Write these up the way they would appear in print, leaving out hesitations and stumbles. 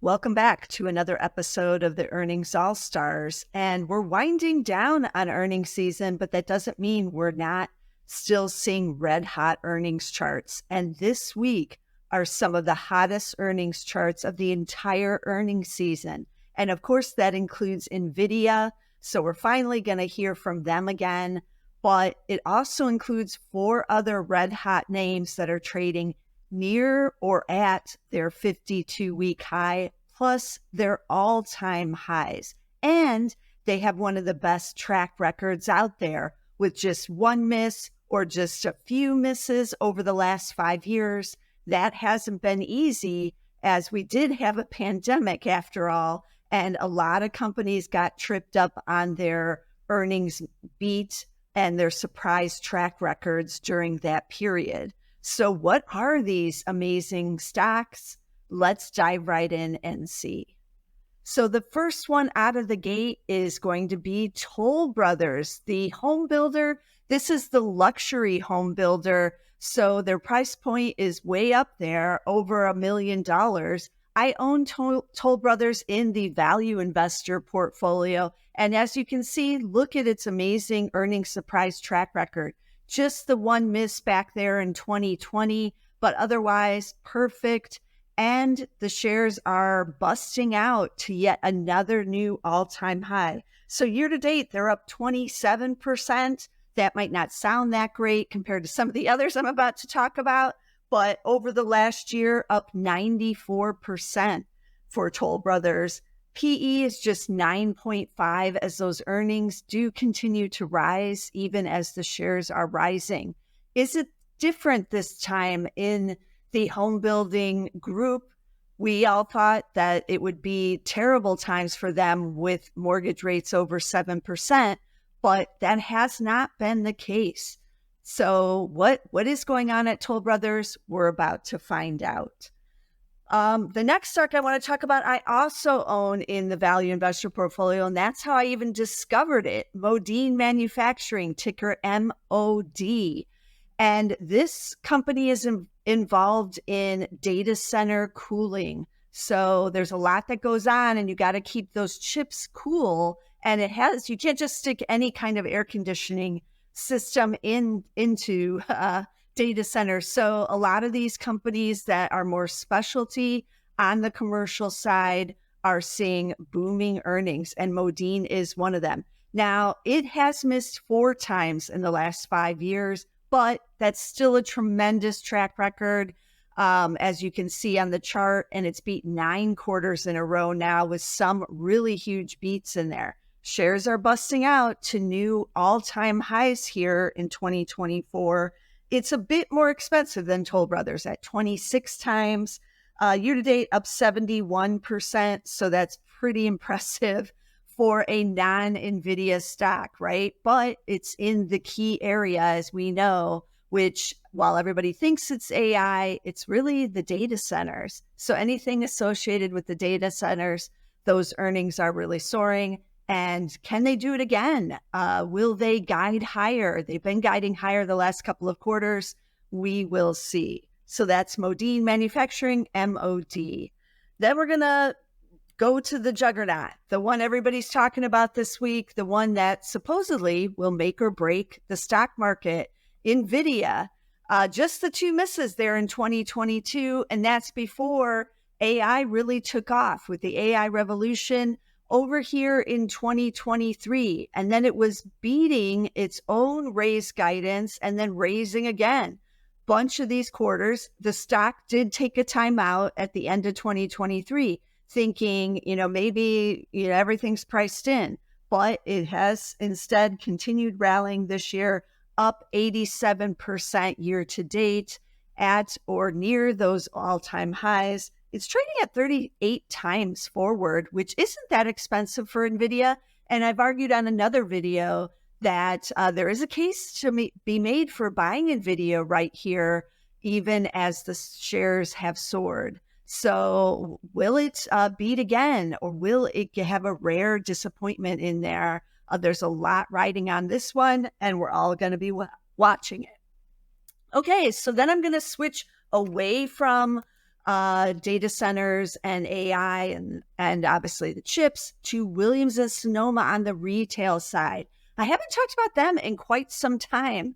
Welcome back to another episode of the Earnings All Stars. And we're winding down on earnings season, but that doesn't mean we're not still seeing red hot earnings charts. And this week are some of the hottest earnings charts of the entire earnings season. And of course, that includes Nvidia. So we're finally going to hear from them again. But it also includes 4 other red hot names that are trading near or at their 52-week high, plus their all-time highs. And they have one of the best track records out there with just one miss or just a few misses over the last 5 years. That hasn't been easy, as we did have a pandemic after all, and a lot of companies got tripped up on their earnings beat and their surprise track records during that period. So what are these amazing stocks? Let's dive right in and see. So the first one out of the gate is going to be Toll Brothers, the home builder. This is the luxury home builder. So their price point is way up there, over $1 million. I own Toll Brothers in the value investor portfolio. And as you can see, look at its amazing earnings surprise track record. Just the one miss back there in 2020, but otherwise perfect. And the shares are busting out to yet another new all-time high. So year to date, they're up 27%. That might not sound that great compared to some of the others I'm about to talk about, but over the last year, up 94% for Toll Brothers. PE is just 9.5 as those earnings do continue to rise, even as the shares are rising. Is it different this time in the home building group? We all thought that it would be terrible times for them with mortgage rates over 7%, but that has not been the case. So what is going on at Toll Brothers? We're about to find out. The next stock I want to talk about, I also own in the value investor portfolio, and that's how I even discovered it. Modine Manufacturing, ticker MOD. And this company is involved in data center cooling. So there's a lot that goes on, and you got to keep those chips cool. And you can't just stick any kind of air conditioning system into data centers. So a lot of these companies that are more specialty on the commercial side are seeing booming earnings, and Modine is one of them. Now, it has missed 4 times in the last 5 years, but that's still a tremendous track record, as you can see on the chart, and it's beat 9 quarters in a row now with some really huge beats in there. Shares are busting out to new all-time highs here in 2024. It's a bit more expensive than Toll Brothers at 26 times. Year to date, up 71%. So that's pretty impressive for a non-Nvidia stock, right? But it's in the key area, as we know, which while everybody thinks it's AI, it's really the data centers. So anything associated with the data centers, those earnings are really soaring. And can they do it again? Will they guide higher? They've been guiding higher the last couple of quarters. We will see. So that's Modine Manufacturing, MOD. Then we're going to go to the juggernaut, the one everybody's talking about this week, the one that supposedly will make or break the stock market, Nvidia. Just the 2 misses there in 2022, and that's before AI really took off with the AI revolution over here in 2023. And then it was beating its own raised guidance and then raising again. Bunch of these quarters, the stock did take a time out at the end of 2023, thinking, maybe, everything's priced in, but it has instead continued rallying this year, up 87% year to date at or near those all-time highs. It's trading at 38 times forward, which isn't that expensive for Nvidia. And I've argued on another video that there is a case to be made for buying Nvidia right here, even as the shares have soared. So will it beat again, or will it have a rare disappointment in there? There's a lot riding on this one, and we're all going to be watching it. Okay, so then I'm going to switch away from data centers and AI and obviously the chips, to Williams-Sonoma on the retail side. I haven't talked about them in quite some time.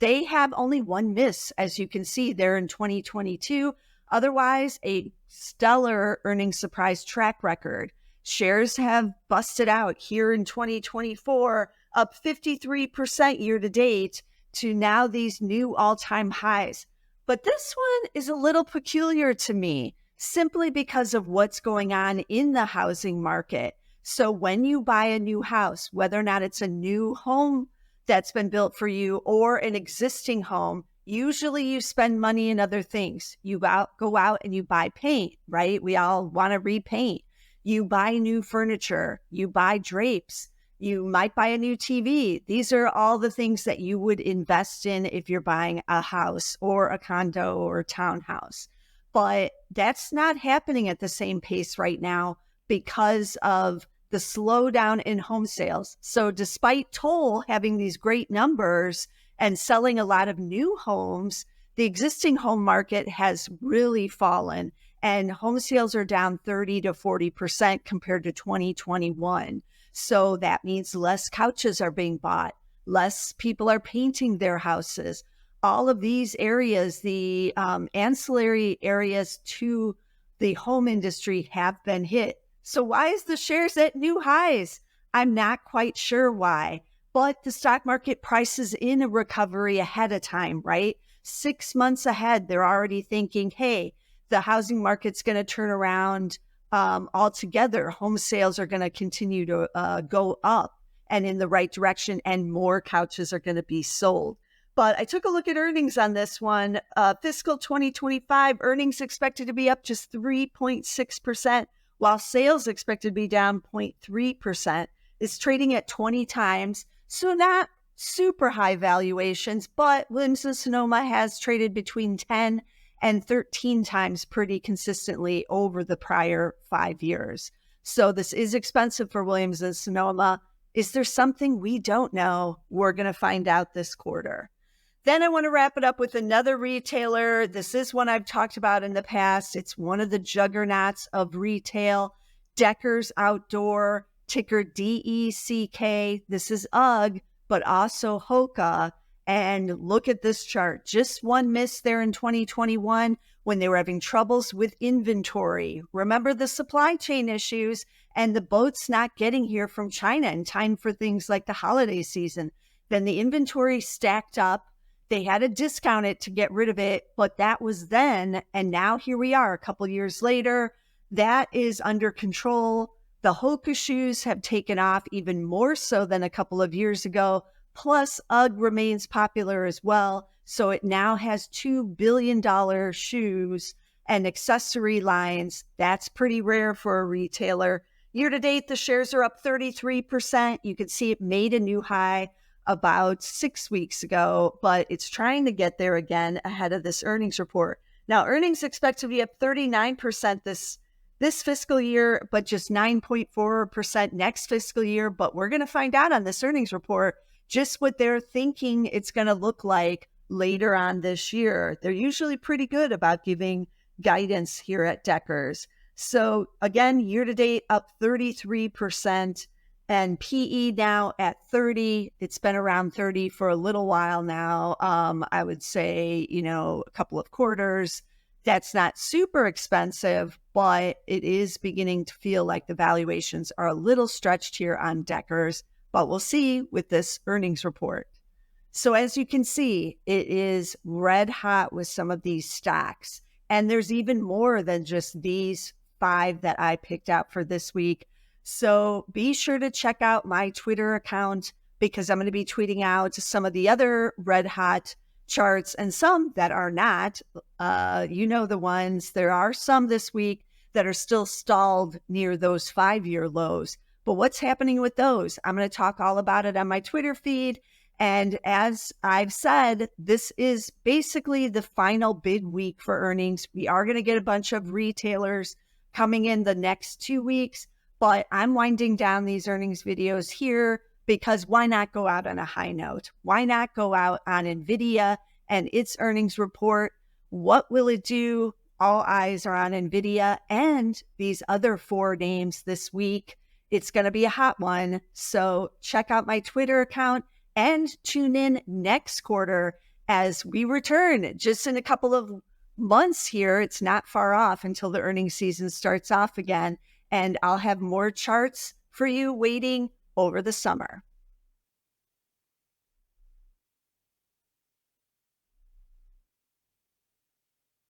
They have only one miss, as you can see there in 2022. Otherwise, a stellar earnings surprise track record. Shares have busted out here in 2024, up 53% year to date to now these new all-time highs. But this one is a little peculiar to me simply because of what's going on in the housing market. So when you buy a new house, whether or not it's a new home that's been built for you or an existing home, usually you spend money in other things. You go out and you buy paint, right? We all want to repaint. You buy new furniture, you buy drapes, you might buy a new TV. These are all the things that you would invest in if you're buying a house or a condo or a townhouse. But that's not happening at the same pace right now because of the slowdown in home sales. So despite Toll having these great numbers and selling a lot of new homes, the existing home market has really fallen, and home sales are down 30 to 40% compared to 2021. So that means less couches are being bought, less people are painting their houses. All of these areas, the ancillary areas to the home industry, have been hit. So why is the shares at new highs? I'm not quite sure why, but the stock market prices in a recovery ahead of time, right? 6 months ahead, they're already thinking, hey, the housing market's going to turn around altogether. Home sales are going to continue to go up and in the right direction, and more couches are going to be sold. But I took a look at earnings on this one. Fiscal 2025 earnings expected to be up just 3.6%, while sales expected to be down 0.3%. It's trading at 20 times, so not super high valuations, but Williams-Sonoma has traded between 10 and 13 times pretty consistently over the prior 5 years. So this is expensive for Williams-Sonoma. Is there something we don't know? We're going to find out this quarter. Then I want to wrap it up with another retailer. This is one I've talked about in the past. It's one of the juggernauts of retail, Deckers Outdoor, ticker DECK. This is UGG, but also HOKA. And look at this chart. Just one miss there in 2021 when they were having troubles with inventory. Remember the supply chain issues and the boats not getting here from China in time for things like the holiday season. Then the inventory stacked up. They had to discount it to get rid of it, but that was then. And now here we are a couple years later. That is under control. The HOKA shoes have taken off even more so than a couple of years ago. Plus, UGG remains popular as well. So it now has $2 billion shoes and accessory lines. That's pretty rare for a retailer. Year to date, the shares are up 33%. You can see it made a new high about 6 weeks ago, but it's trying to get there again ahead of this earnings report. Now, earnings expect to be up 39% this fiscal year, but just 9.4% next fiscal year. But we're going to find out on this earnings report just what they're thinking it's going to look like later on this year. They're usually pretty good about giving guidance here at Deckers. So again, year to date up 33%. And PE now at 30. It's been around 30 for a little while now. I would say, a couple of quarters. That's not super expensive, but it is beginning to feel like the valuations are a little stretched here on Deckers, but we'll see with this earnings report. So as you can see, it is red hot with some of these stocks. And there's even more than just these 5 that I picked out for this week. So be sure to check out my Twitter account because I'm going to be tweeting out some of the other red hot charts and some that are not. The ones. There are some this week that are still stalled near those 5-year lows. But what's happening with those? I'm going to talk all about it on my Twitter feed. And as I've said, this is basically the final big week for earnings. We are going to get a bunch of retailers coming in the next 2 weeks. But I'm winding down these earnings videos here because why not go out on a high note? Why not go out on Nvidia and its earnings report? What will it do? all eyes are on Nvidia and these other 4 names this week. It's going to be a hot one. So check out my Twitter account and tune in next quarter as we return just in a couple of months here. It's not far off until the earnings season starts off again. And I'll have more charts for you waiting over the summer.